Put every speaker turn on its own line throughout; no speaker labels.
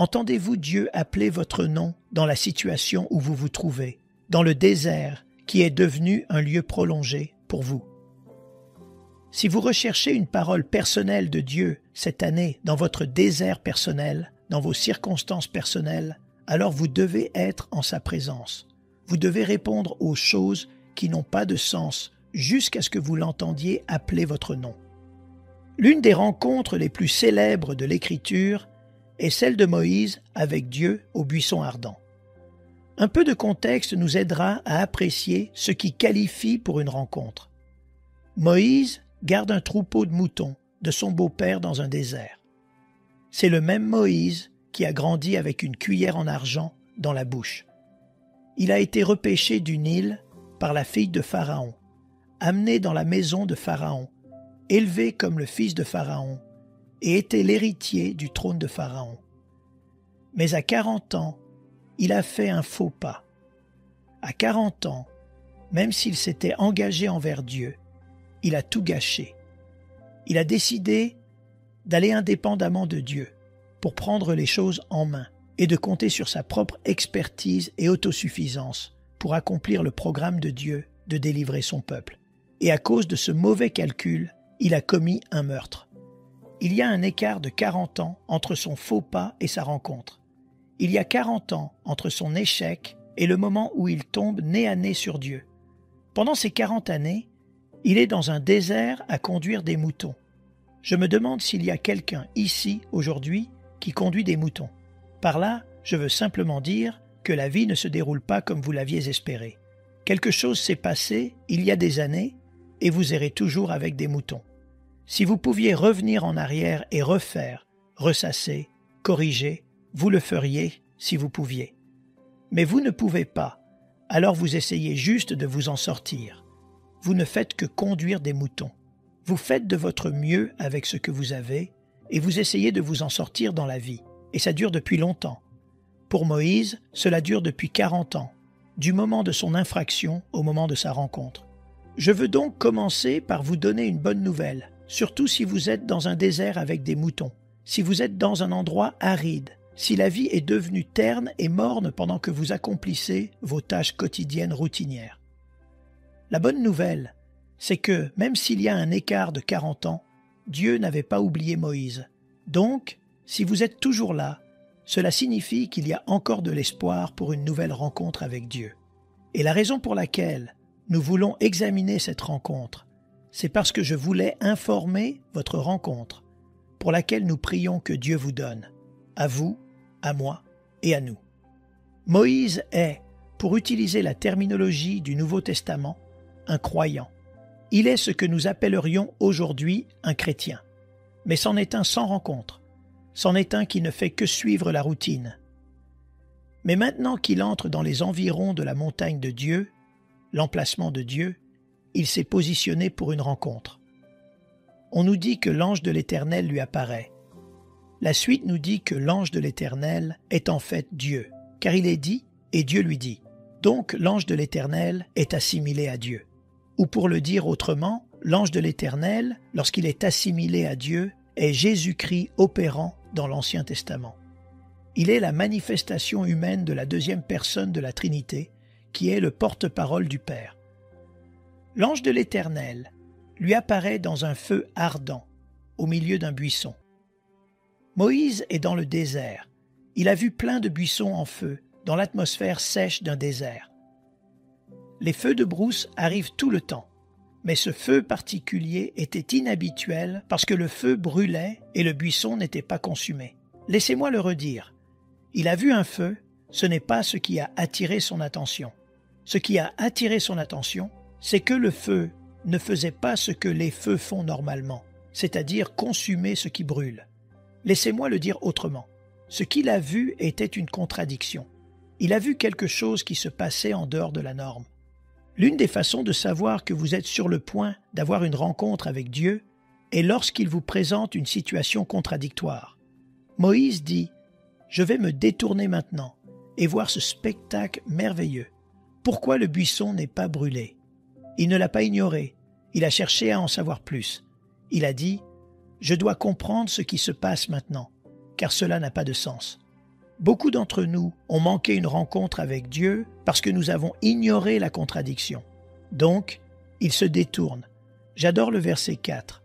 Entendez-vous Dieu appeler votre nom dans la situation où vous vous trouvez, dans le désert qui est devenu un lieu prolongé pour vous? Si vous recherchez une parole personnelle de Dieu cette année dans votre désert personnel, dans vos circonstances personnelles, alors vous devez être en sa présence. Vous devez répondre aux choses qui n'ont pas de sens jusqu'à ce que vous l'entendiez appeler votre nom. L'une des rencontres les plus célèbres de l'Écriture est celle de Moïse avec Dieu au buisson ardent. Un peu de contexte nous aidera à apprécier ce qui qualifie pour une rencontre. Moïse garde un troupeau de moutons de son beau-père dans un désert. C'est le même Moïse qui a grandi avec une cuillère en argent dans la bouche. Il a été repêché du Nil par la fille de Pharaon, amené dans la maison de Pharaon, élevé comme le fils de Pharaon, et était l'héritier du trône de Pharaon. Mais à 40 ans, il a fait un faux pas. À 40 ans, même s'il s'était engagé envers Dieu, il a tout gâché. Il a décidé d'aller indépendamment de Dieu pour prendre les choses en main et de compter sur sa propre expertise et autosuffisance pour accomplir le programme de Dieu de délivrer son peuple. Et à cause de ce mauvais calcul, il a commis un meurtre. Il y a un écart de 40 ans entre son faux pas et sa rencontre. Il y a 40 ans entre son échec et le moment où il tombe nez à nez sur Dieu. Pendant ces 40 années, il est dans un désert à conduire des moutons. Je me demande s'il y a quelqu'un ici, aujourd'hui, qui conduit des moutons. Par là, je veux simplement dire que la vie ne se déroule pas comme vous l'aviez espéré. Quelque chose s'est passé il y a des années et vous errez toujours avec des moutons. Si vous pouviez revenir en arrière et refaire, ressasser, corriger, vous le feriez si vous pouviez. Mais vous ne pouvez pas, alors vous essayez juste de vous en sortir. Vous ne faites que conduire des moutons. Vous faites de votre mieux avec ce que vous avez et vous essayez de vous en sortir dans la vie. Et ça dure depuis longtemps. Pour Moïse, cela dure depuis 40 ans, du moment de son infraction au moment de sa rencontre. Je veux donc commencer par vous donner une bonne nouvelle, surtout si vous êtes dans un désert avec des moutons, si vous êtes dans un endroit aride, si la vie est devenue terne et morne pendant que vous accomplissez vos tâches quotidiennes routinières. La bonne nouvelle, c'est que, même s'il y a un écart de 40 ans, Dieu n'avait pas oublié Moïse. Donc, si vous êtes toujours là, cela signifie qu'il y a encore de l'espoir pour une nouvelle rencontre avec Dieu. Et la raison pour laquelle nous voulons examiner cette rencontre, c'est parce que je voulais informer votre rencontre, pour laquelle nous prions que Dieu vous donne, à vous, à moi et à nous. Moïse est, pour utiliser la terminologie du Nouveau Testament, un croyant. Il est ce que nous appellerions aujourd'hui un chrétien. Mais c'en est un sans rencontre. C'en est un qui ne fait que suivre la routine. Mais maintenant qu'il entre dans les environs de la montagne de Dieu, l'emplacement de Dieu, il s'est positionné pour une rencontre. On nous dit que l'ange de l'Éternel lui apparaît. La suite nous dit que l'ange de l'Éternel est en fait Dieu, car il est dit et Dieu lui dit. Donc l'ange de l'Éternel est assimilé à Dieu. Ou pour le dire autrement, l'ange de l'Éternel, lorsqu'il est assimilé à Dieu, est Jésus-Christ opérant dans l'Ancien Testament. Il est la manifestation humaine de la deuxième personne de la Trinité, qui est le porte-parole du Père. L'ange de l'Éternel lui apparaît dans un feu ardent, au milieu d'un buisson. Moïse est dans le désert. Il a vu plein de buissons en feu, dans l'atmosphère sèche d'un désert. Les feux de brousse arrivent tout le temps, mais ce feu particulier était inhabituel parce que le feu brûlait et le buisson n'était pas consumé. Laissez-moi le redire. Il a vu un feu, ce n'est pas ce qui a attiré son attention. Ce qui a attiré son attention, c'est que le feu ne faisait pas ce que les feux font normalement, c'est-à-dire consumer ce qui brûle. Laissez-moi le dire autrement. Ce qu'il a vu était une contradiction. Il a vu quelque chose qui se passait en dehors de la norme. L'une des façons de savoir que vous êtes sur le point d'avoir une rencontre avec Dieu est lorsqu'il vous présente une situation contradictoire. Moïse dit « Je vais me détourner maintenant et voir ce spectacle merveilleux. Pourquoi le buisson n'est pas brûlé ?» Il ne l'a pas ignoré, il a cherché à en savoir plus. Il a dit « Je dois comprendre ce qui se passe maintenant, car cela n'a pas de sens. » Beaucoup d'entre nous ont manqué une rencontre avec Dieu parce que nous avons ignoré la contradiction. Donc, ils se détournent. J'adore le verset 4.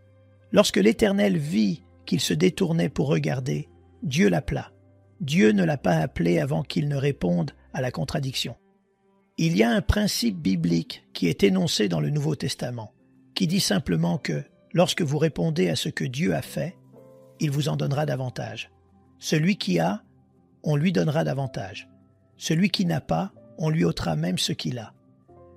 Lorsque l'Éternel vit qu'il se détournait pour regarder, Dieu l'appela. Dieu ne l'a pas appelé avant qu'il ne réponde à la contradiction. Il y a un principe biblique qui est énoncé dans le Nouveau Testament, qui dit simplement que lorsque vous répondez à ce que Dieu a fait, il vous en donnera davantage. Celui qui a, on lui donnera davantage. Celui qui n'a pas, on lui ôtera même ce qu'il a.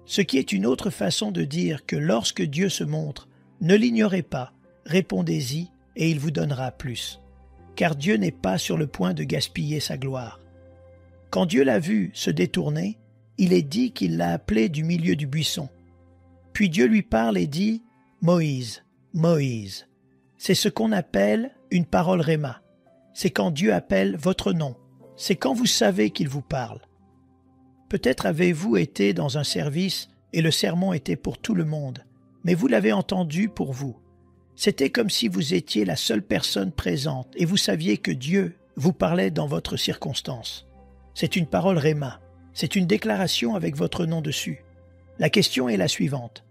Ce qui est une autre façon de dire que lorsque Dieu se montre, ne l'ignorez pas, répondez-y et il vous donnera plus. Car Dieu n'est pas sur le point de gaspiller sa gloire. Quand Dieu l'a vu se détourner, il est dit qu'il l'a appelé du milieu du buisson. Puis Dieu lui parle et dit « Moïse, Moïse ». C'est ce qu'on appelle une parole réma. C'est quand Dieu appelle votre nom. C'est quand vous savez qu'il vous parle. Peut-être avez-vous été dans un service et le sermon était pour tout le monde, mais vous l'avez entendu pour vous. C'était comme si vous étiez la seule personne présente et vous saviez que Dieu vous parlait dans votre circonstance. C'est une parole réma. C'est une déclaration avec votre nom dessus. La question est la suivante.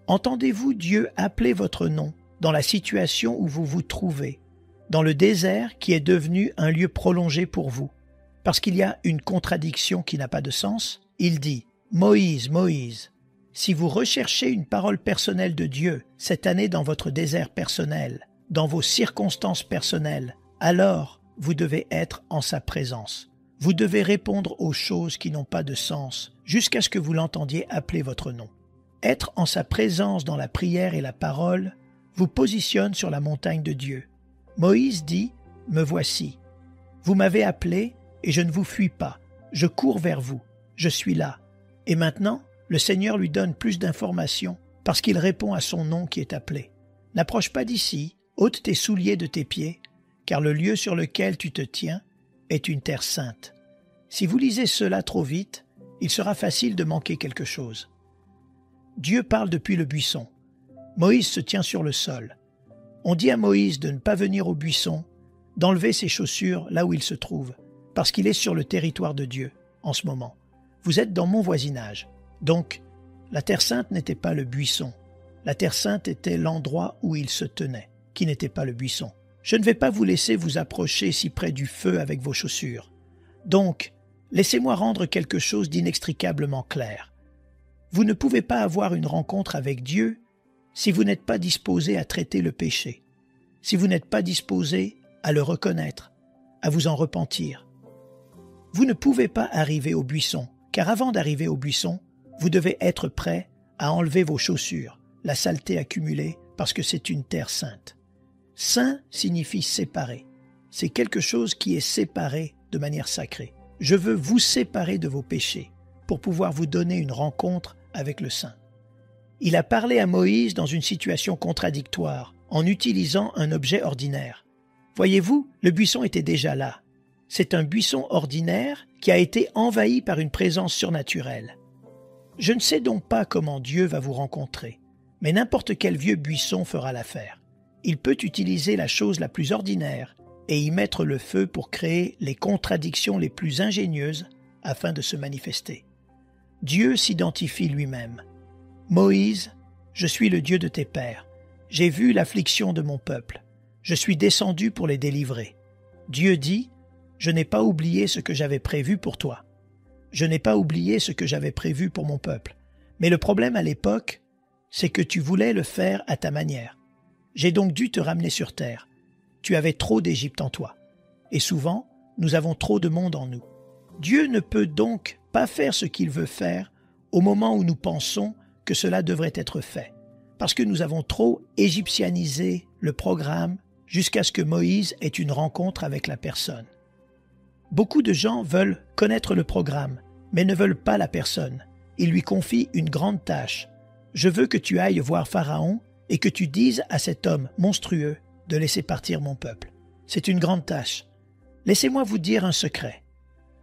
Entendez-vous Dieu appeler votre nom dans la situation où vous vous trouvez, dans le désert qui est devenu un lieu prolongé pour vous? Parce qu'il y a une contradiction qui n'a pas de sens, il dit « Moïse, Moïse ». Si vous recherchez une parole personnelle de Dieu cette année dans votre désert personnel, dans vos circonstances personnelles, alors vous devez être en sa présence. Vous devez répondre aux choses qui n'ont pas de sens jusqu'à ce que vous l'entendiez appeler votre nom. Être en sa présence dans la prière et la parole vous positionne sur la montagne de Dieu. Moïse dit « Me voici. Vous m'avez appelé et je ne vous fuis pas. Je cours vers vous. Je suis là. » Et maintenant, le Seigneur lui donne plus d'informations parce qu'il répond à son nom qui est appelé. N'approche pas d'ici, ôte tes souliers de tes pieds, car le lieu sur lequel tu te tiens est une terre sainte. Si vous lisez cela trop vite, il sera facile de manquer quelque chose. Dieu parle depuis le buisson. Moïse se tient sur le sol. On dit à Moïse de ne pas venir au buisson, d'enlever ses chaussures là où il se trouve, parce qu'il est sur le territoire de Dieu en ce moment. Vous êtes dans mon voisinage. Donc, la terre sainte n'était pas le buisson. La terre sainte était l'endroit où il se tenait, qui n'était pas le buisson. Je ne vais pas vous laisser vous approcher si près du feu avec vos chaussures. Donc, laissez-moi rendre quelque chose d'inextricablement clair. Vous ne pouvez pas avoir une rencontre avec Dieu si vous n'êtes pas disposé à traiter le péché, si vous n'êtes pas disposé à le reconnaître, à vous en repentir. Vous ne pouvez pas arriver au buisson, car avant d'arriver au buisson, vous devez être prêt à enlever vos chaussures, la saleté accumulée, parce que c'est une terre sainte. Saint signifie séparé. C'est quelque chose qui est séparé de manière sacrée. Je veux vous séparer de vos péchés pour pouvoir vous donner une rencontre avec le Saint. Il a parlé à Moïse dans une situation contradictoire, en utilisant un objet ordinaire. Voyez-vous, le buisson était déjà là. C'est un buisson ordinaire qui a été envahi par une présence surnaturelle. Je ne sais donc pas comment Dieu va vous rencontrer, mais n'importe quel vieux buisson fera l'affaire. Il peut utiliser la chose la plus ordinaire et y mettre le feu pour créer les contradictions les plus ingénieuses afin de se manifester. Dieu s'identifie lui-même. « Moïse, je suis le Dieu de tes pères. J'ai vu l'affliction de mon peuple. Je suis descendu pour les délivrer. » Dieu dit, « Je n'ai pas oublié ce que j'avais prévu pour toi. Je n'ai pas oublié ce que j'avais prévu pour mon peuple. Mais le problème à l'époque, c'est que tu voulais le faire à ta manière. J'ai donc dû te ramener sur terre. Tu avais trop d'Égypte en toi. Et souvent, nous avons trop de monde en nous. Dieu ne peut donc pas faire ce qu'il veut faire au moment où nous pensons que cela devrait être fait, parce que nous avons trop égyptianisé le programme jusqu'à ce que Moïse ait une rencontre avec la personne. Beaucoup de gens veulent connaître le programme, mais ne veulent pas la personne. Ils lui confient une grande tâche. Je veux que tu ailles voir Pharaon et que tu dises à cet homme monstrueux de laisser partir mon peuple. C'est une grande tâche. Laissez-moi vous dire un secret.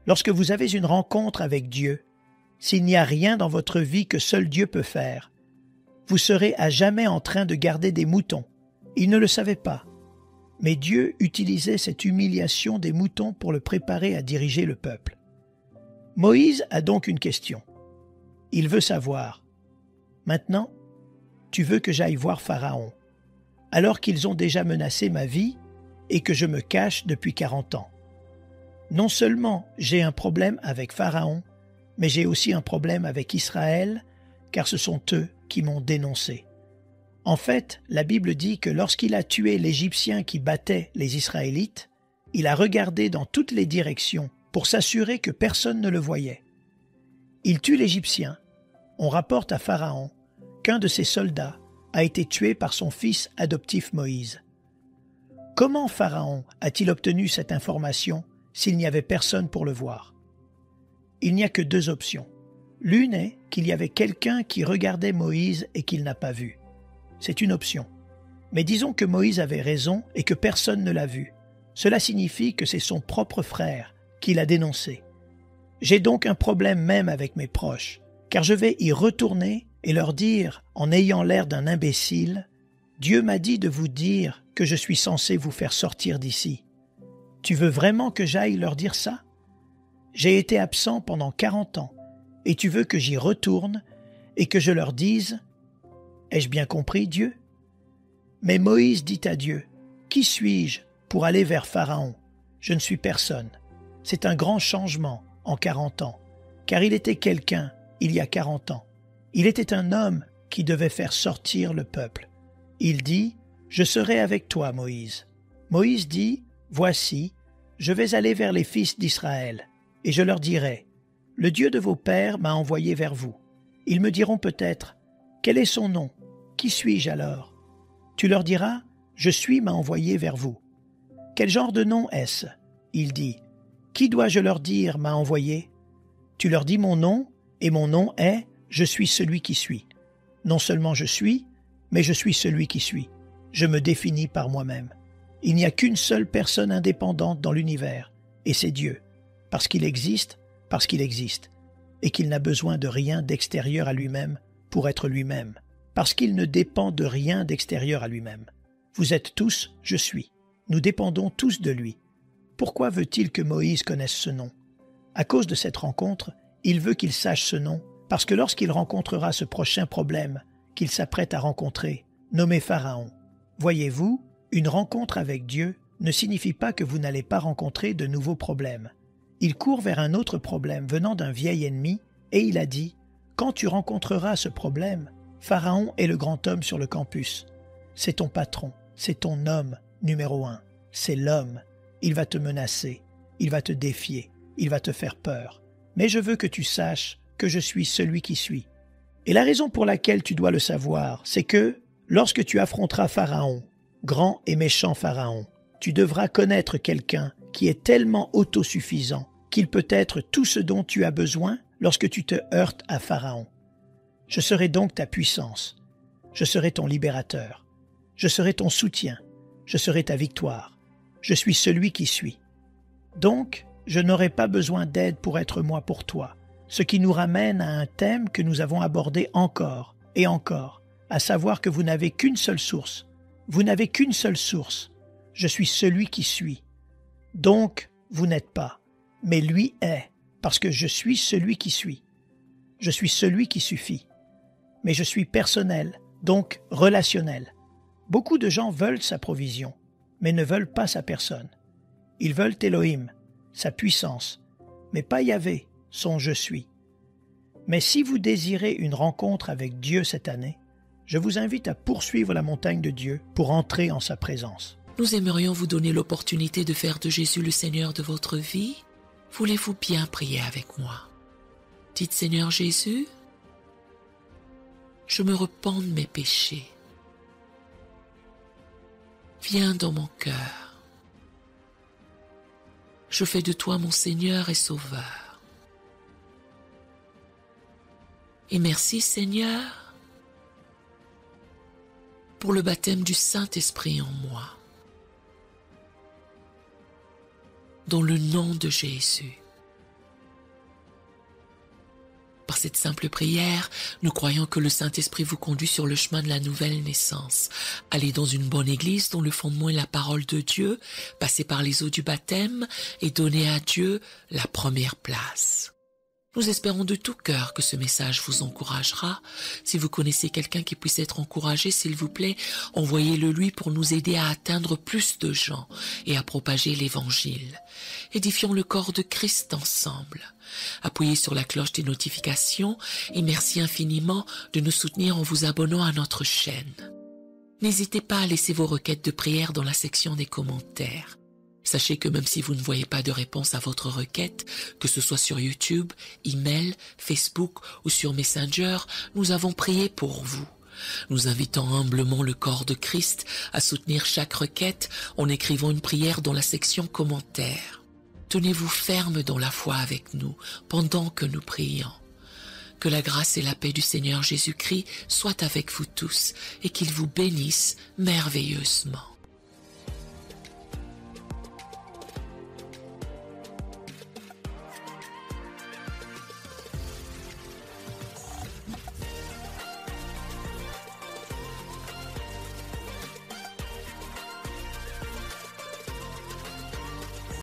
Lorsque vous avez une rencontre avec Dieu, s'il n'y a rien dans votre vie que seul Dieu peut faire, vous serez à jamais en train de garder des moutons. Il ne le savait pas. Mais Dieu utilisait cette humiliation des moutons pour le préparer à diriger le peuple. Moïse a donc une question. Il veut savoir, « Maintenant, tu veux que j'aille voir Pharaon, alors qu'ils ont déjà menacé ma vie et que je me cache depuis 40 ans. Non seulement j'ai un problème avec Pharaon, mais j'ai aussi un problème avec Israël, car ce sont eux qui m'ont dénoncé. » En fait, la Bible dit que lorsqu'il a tué l'Égyptien qui battait les Israélites, il a regardé dans toutes les directions pour s'assurer que personne ne le voyait. Il tue l'Égyptien. On rapporte à Pharaon qu'un de ses soldats a été tué par son fils adoptif Moïse. Comment Pharaon a-t-il obtenu cette information s'il n'y avait personne pour le voir? Il n'y a que deux options. L'une est qu'il y avait quelqu'un qui regardait Moïse et qu'il n'a pas vu. C'est une option. Mais disons que Moïse avait raison et que personne ne l'a vu. Cela signifie que c'est son propre frère qui l'a dénoncé. J'ai donc un problème même avec mes proches, car je vais y retourner et leur dire, en ayant l'air d'un imbécile, « Dieu m'a dit de vous dire que je suis censé vous faire sortir d'ici. Tu veux vraiment que j'aille leur dire ça? J'ai été absent pendant 40 ans, et tu veux que j'y retourne et que je leur dise « Ai-je bien compris, Dieu ?» Mais Moïse dit à Dieu, « Qui suis-je pour aller vers Pharaon? Je ne suis personne. » C'est un grand changement en 40 ans, car il était quelqu'un il y a 40 ans. Il était un homme qui devait faire sortir le peuple. Il dit, « Je serai avec toi, Moïse. » Moïse dit, « Voici, je vais aller vers les fils d'Israël, et je leur dirai, « Le Dieu de vos pères m'a envoyé vers vous. » Ils me diront peut-être, « Quel est son nom? Qui suis-je alors? » Tu leur diras, « Je suis m'a envoyé vers vous. » Quel genre de nom est-ce? Il dit, « Qui dois-je leur dire m'a envoyé? » Tu leur dis mon nom, et mon nom est « Je suis celui qui suis. » Non seulement je suis, mais je suis celui qui suis. Je me définis par moi-même. Il n'y a qu'une seule personne indépendante dans l'univers, et c'est Dieu, parce qu'il existe, et qu'il n'a besoin de rien d'extérieur à lui-même pour être lui-même, parce qu'il ne dépend de rien d'extérieur à lui-même. Vous êtes tous « Je suis ». Nous dépendons tous de lui. Pourquoi veut-il que Moïse connaisse ce nom? À cause de cette rencontre, il veut qu'il sache ce nom, parce que lorsqu'il rencontrera ce prochain problème qu'il s'apprête à rencontrer, nommé Pharaon, voyez-vous, une rencontre avec Dieu ne signifie pas que vous n'allez pas rencontrer de nouveaux problèmes. Il court vers un autre problème venant d'un vieil ennemi, et il a dit, « Quand tu rencontreras ce problème, Pharaon est le grand homme sur le campus. C'est ton patron, c'est ton homme numéro 1, c'est l'homme. Il va te menacer, il va te défier, il va te faire peur. Mais je veux que tu saches que je suis celui qui suis. » Et la raison pour laquelle tu dois le savoir, c'est que, lorsque tu affronteras Pharaon, grand et méchant Pharaon, tu devras connaître quelqu'un qui est tellement autosuffisant qu'il peut être tout ce dont tu as besoin lorsque tu te heurtes à Pharaon. Je serai donc ta puissance, je serai ton libérateur, je serai ton soutien, je serai ta victoire, je suis celui qui suis. Donc, je n'aurai pas besoin d'aide pour être moi pour toi, ce qui nous ramène à un thème que nous avons abordé encore et encore, à savoir que vous n'avez qu'une seule source. Vous n'avez qu'une seule source. Je suis celui qui suis. Donc, vous n'êtes pas, mais lui est, parce que je suis celui qui suis. Je suis celui qui suffit. Mais je suis personnel, donc relationnel. Beaucoup de gens veulent sa provision, mais ne veulent pas sa personne. Ils veulent Elohim, sa puissance, mais pas Yahvé, son « je suis ». Mais si vous désirez une rencontre avec Dieu cette année, je vous invite à poursuivre la montagne de Dieu pour entrer en sa présence.
Nous aimerions vous donner l'opportunité de faire de Jésus le Seigneur de votre vie. Voulez-vous bien prier avec moi? Dites, Seigneur Jésus, je me repens de mes péchés. Viens dans mon cœur. Je fais de toi mon Seigneur et Sauveur. Et merci, Seigneur, pour le baptême du Saint-Esprit en moi. Dans le nom de Jésus. Parce cette simple prière, nous croyons que le Saint-Esprit vous conduit sur le chemin de la nouvelle naissance. Allez dans une bonne église dont le fondement est la parole de Dieu, passez par les eaux du baptême et donnez à Dieu la première place. Nous espérons de tout cœur que ce message vous encouragera. Si vous connaissez quelqu'un qui puisse être encouragé, s'il vous plaît, envoyez-le lui pour nous aider à atteindre plus de gens et à propager l'Évangile. Édifions le corps de Christ ensemble. Appuyez sur la cloche des notifications et merci infiniment de nous soutenir en vous abonnant à notre chaîne. N'hésitez pas à laisser vos requêtes de prière dans la section des commentaires. Sachez que même si vous ne voyez pas de réponse à votre requête, que ce soit sur YouTube, email, Facebook ou sur Messenger, nous avons prié pour vous. Nous invitons humblement le corps de Christ à soutenir chaque requête en écrivant une prière dans la section commentaires. Tenez-vous ferme dans la foi avec nous pendant que nous prions. Que la grâce et la paix du Seigneur Jésus-Christ soient avec vous tous et qu'il vous bénisse merveilleusement.